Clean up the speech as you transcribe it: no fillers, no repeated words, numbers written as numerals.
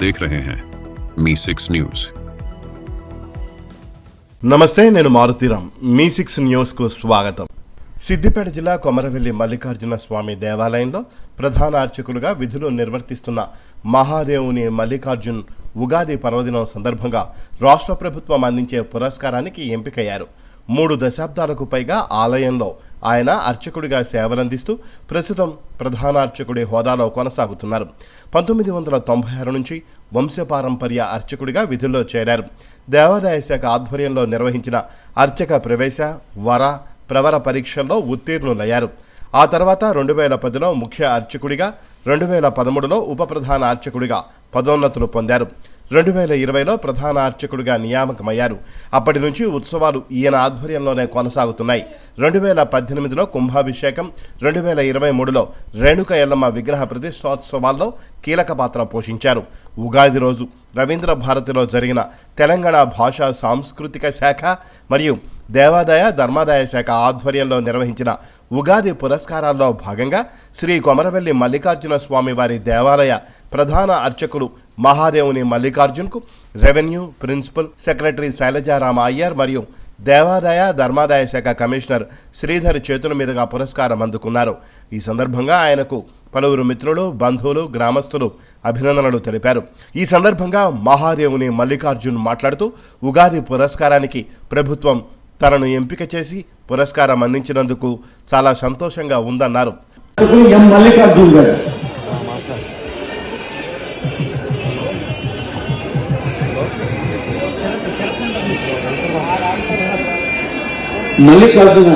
देख रहे हैं मी6 न्यूज। నమస్తే, నేను మారుతీరామ్. మీ6 న్యూస్కు స్వాగతం. సిద్దిపేట జిల్లా కొమరవెల్లి మల్లికార్జున స్వామి దేవాలయంలో ప్రధాన అర్చకులుగా విధులు నిర్వర్తిస్తున్న మహాదేవుని మల్లికార్జున్ ఉగాది పర్వదినం సందర్భంగా రాష్ట్ర ప్రభుత్వం అందించే పురస్కారానికి ఎంపికయ్యారు. 3 దశాబ్దాలకు పైగా ఆలయంలో ఆయన అర్చకుడిగా సేవలందిస్తూ ప్రస్తుతం ప్రధాన అర్చకుడి హోదాలో కొనసాగుతున్నారు. 1996 నుంచి వంశపారంపర్య అర్చకుడిగా విధుల్లో చేరారు. దేవాదాయ శాఖ ఆధ్వర్యంలో నిర్వహించిన అర్చక ప్రవేశ, వర, ప్రవర పరీక్షల్లో ఉత్తీర్ణులయ్యారు. ఆ తర్వాత 2010లో ముఖ్య అర్చకుడిగా, 2013లో ఉప ప్రధాన అర్చకుడిగా పదోన్నతులు పొందారు. 2020లో ప్రధాన అర్చకుడిగా నియామకమయ్యారు. అప్పటి నుంచి ఉత్సవాలు ఈయన ఆధ్వర్యంలోనే కొనసాగుతున్నాయి. 2018లో కుంభాభిషేకం, 2023లో రేణుక ఎల్లమ్మ విగ్రహ ప్రతిష్టోత్సవాల్లో కీలక పాత్ర పోషించారు. ఉగాది రోజు రవీంద్ర భారతిలో జరిగిన తెలంగాణ భాషా సాంస్కృతిక శాఖ మరియు దేవాదాయ ధర్మాదాయ శాఖ ఆధ్వర్యంలో నిర్వహించిన ఉగాది పురస్కారాల్లో భాగంగా శ్రీ కొమరవెల్లి మల్లికార్జున స్వామి వారి దేవాలయ ప్రధాన అర్చకులు మహాదేవుని మల్లికార్జున్కు రెవెన్యూ ప్రిన్సిపల్ సెక్రటరీ శైలజారామ అయ్యర్ మరియు దేవాదాయ ధర్మాదాయ శాఖ కమిషనర్ శ్రీధర్ చేతుల మీదుగా పురస్కారం అందుకున్నారు. ఈ సందర్భంగా ఆయనకు పలువురు మిత్రులు, బంధువులు, గ్రామస్తులు అభినందనలు తెలిపారు. ఈ సందర్భంగా మహాదేవుని మల్లికార్జున్ మాట్లాడుతూ ఉగాది పురస్కారానికి ప్రభుత్వం తనను ఎంపిక చేసి పురస్కారం అందించినందుకు చాలా సంతోషంగా ఉందన్నారు. మల్లికార్జున